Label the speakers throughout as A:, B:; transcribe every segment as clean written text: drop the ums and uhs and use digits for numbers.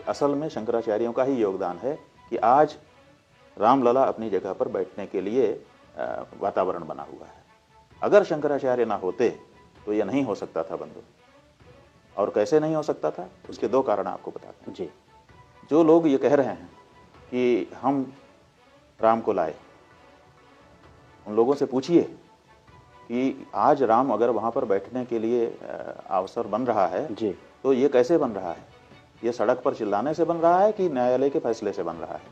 A: असल में शंकराचार्यों का ही योगदान है कि आज रामलला अपनी जगह पर बैठने के लिए वातावरण बना हुआ है। अगर शंकराचार्य ना होते तो यह नहीं हो सकता था बंधु। और कैसे नहीं हो सकता था, उसके दो कारण आपको बताते हैं।
B: जी,
A: जो लोग ये कह रहे हैं कि हम राम को लाए, उन लोगों से पूछिए कि आज राम अगर वहाँ पर बैठने के लिए अवसर बन रहा है
B: जी,
A: तो ये कैसे बन रहा है? ये सड़क पर चिल्लाने से बन रहा है कि न्यायालय के फैसले से बन रहा है?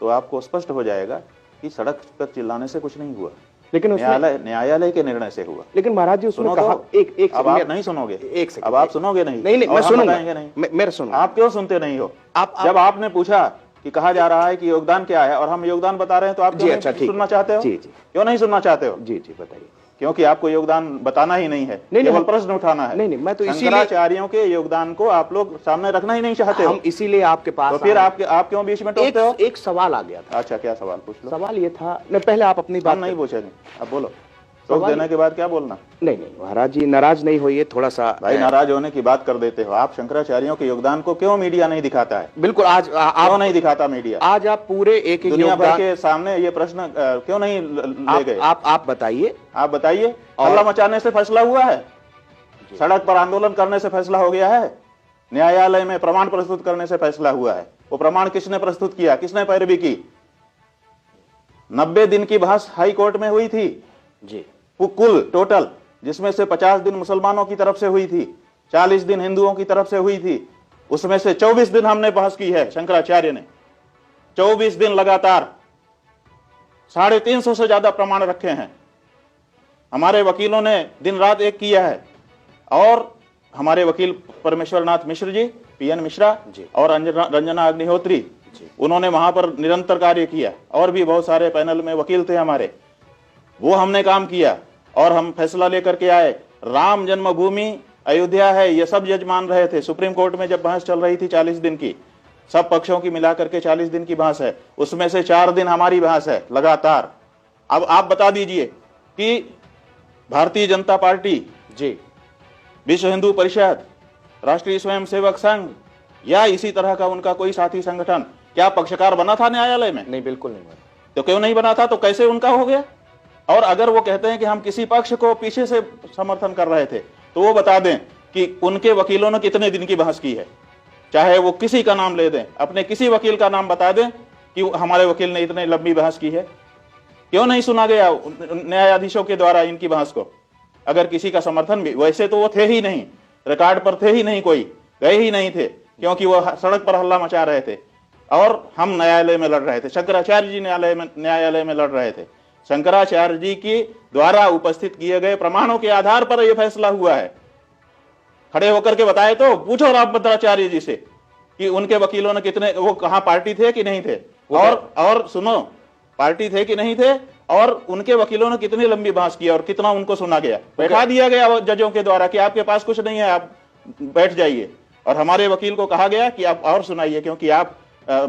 A: तो आपको स्पष्ट हो जाएगा कि सड़क पर चिल्लाने से कुछ नहीं हुआ,
B: लेकिन
A: न्यायालय के निर्णय से हुआ।
B: लेकिन महाराज जी उसमें कहा, एक
A: अब आप नहीं सुनोगे,
B: एक सेकंड,
A: अब आप सुनोगे नहीं?
B: नहीं, मैं सुनूंगा,
A: नहीं,
B: मेरा सुनो।
A: आप क्यों सुनते नहीं हो?
B: आप
A: जब आपने पूछा कि कहा जा रहा है कि योगदान क्या है और हम योगदान बता रहे हैं तो आप
B: जी, अच्छा, ठीक,
A: सुनना चाहते हो?
B: जी जी,
A: क्यों नहीं सुनना चाहते हो?
B: जी जी, बताइए।
A: क्योंकि आपको योगदान बताना ही नहीं है, केवल प्रश्न उठाना है।
B: नहीं, मैं तो इसीलिए
A: शंकराचार्यों के योगदान को आप लोग सामने रखना ही नहीं चाहते हो।
B: हम इसीलिए आपके पास,
A: तो फिर आप क्यों बीच में टोकते हो?
B: एक सवाल आ गया था।
A: अच्छा, क्या सवाल? पूछ लो।
B: सवाल ये था, नहीं पहले आप अपनी बात
A: नहीं पूछेंगे, अब बोलो। टोक देने के बाद क्या बोलना?
B: नहीं महाराज जी नाराज नहीं होइए, थोड़ा सा
A: भाई नाराज होने की बात कर देते हो आप। शंकराचार्यों के योगदान को क्यों मीडिया नहीं दिखाता है?
B: बिल्कुल, आज
A: क्यों नहीं दिखाता मीडिया?
B: आज आप पूरे एक
A: दुनिया भर के सामने ये प्रश्न क्यों नहीं ले गए?
B: आप बताइए,
A: आप बताइए। हल्ला मचाने से फैसला हुआ है, सड़क पर आंदोलन करने से फैसला हो गया है, न्यायालय में प्रमाण प्रस्तुत करने से फैसला हुआ है। वो प्रमाण किसने प्रस्तुत किया, किसने पैरवी की? 90 दिन की बहस हाई कोर्ट में हुई थी
B: जी,
A: वो कुल टोटल, जिसमें से 50 दिन मुसलमानों की तरफ से हुई थी, 40 दिन हिंदुओं की तरफ से हुई थी। उसमें से 24 दिन हमने बहस की है, शंकराचार्य ने 24 दिन लगातार 350 से ज्यादा प्रमाण रखे हैं। हमारे वकीलों ने दिन रात एक किया है। और हमारे वकील परमेश्वरनाथ मिश्र जी, पीएन मिश्रा और रंजना अग्निहोत्री, उन्होंने वहां पर निरंतर कार्य किया। और भी बहुत सारे पैनल में वकील थे हमारे, वो हमने काम किया और हम फैसला लेकर के आए। राम जन्मभूमि अयोध्या है, ये सब जज मान रहे थे। सुप्रीम कोर्ट में जब बहस चल रही थी 40 दिन की, सब पक्षों की मिलाकर के 40 दिन की बहस है, उसमें से 4 दिन हमारी बहस है लगातार। अब आप बता दीजिए कि भारतीय जनता पार्टी
B: जी,
A: विश्व हिंदू परिषद, राष्ट्रीय स्वयंसेवक संघ या इसी तरह का उनका कोई साथी संगठन क्या पक्षकार बना था न्यायालय में?
B: नहीं, बिल्कुल नहीं बना।
A: तो क्यों नहीं बना था? तो कैसे उनका हो गया? और अगर वो कहते हैं कि हम किसी पक्ष को पीछे से समर्थन कर रहे थे, तो वो बता दें कि उनके वकीलों ने कितने दिन की बहस की है। चाहे वो किसी का नाम ले दें, अपने किसी वकील का नाम बता दें कि हमारे वकील ने इतने लंबी बहस की है। क्यों नहीं सुना गया न्यायाधीशों के द्वारा इनकी बहस को? अगर किसी का समर्थन भी, वैसे तो वो थे ही नहीं, रिकॉर्ड पर थे ही नहीं, कोई गए ही नहीं थे, क्योंकि वो सड़क पर हल्ला मचा रहे थे और हम न्यायालय में लड़ रहे थे। शंकराचार्य जी न्यायालय में लड़ रहे थे। शंकराचार्य जी के द्वारा उपस्थित किए गए प्रमाणों के आधार पर यह फैसला हुआ है। खड़े होकर के बताए तो, पूछो रामभद्राचार्य जी से कि उनके वकीलों ने कितने, वो कहां पार्टी थे कि नहीं थे, और सुनो, पार्टी थे कि नहीं थे, और उनके वकीलों ने कितनी लंबी बहस की और कितना उनको सुना गया। बैठा दिया गया जजों के द्वारा कि आपके पास कुछ नहीं है, आप बैठ जाइए। और हमारे वकील को कहा गया कि आप और सुनाइए, क्योंकि आप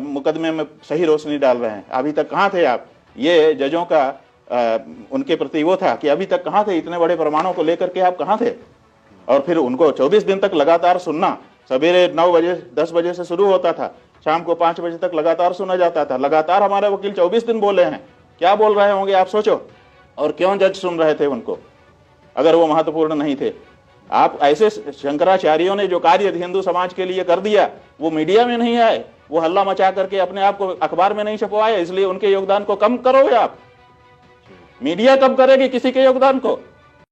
A: मुकदमे में सही रोशनी डाल रहे हैं। अभी तक कहां थे आप? ये जजों का उनके प्रति वो था कि अभी तक कहां थे, इतने बड़े प्रमाणों को लेकर के आप कहां थे? और फिर उनको 24 दिन तक लगातार सुनना। सवेरे 9 बजे 10 बजे से शुरू होता था, शाम को 5 बजे तक लगातार सुना जाता था। लगातार हमारे वकील 24 दिन बोले हैं। क्या बोल रहे होंगे आप सोचो। और क्यों जज सुन रहे थे उनको, अगर वो महत्वपूर्ण नहीं थे? आप ऐसे शंकराचार्यों ने जो कार्य हिंदू समाज के लिए कर दिया, वो मीडिया में नहीं आए, वो हल्ला मचा करके अपने आप को अखबार में नहीं छपवाए, इसलिए उनके योगदान को कम करोगे आप। मीडिया कम करेगी किसी के योगदान को?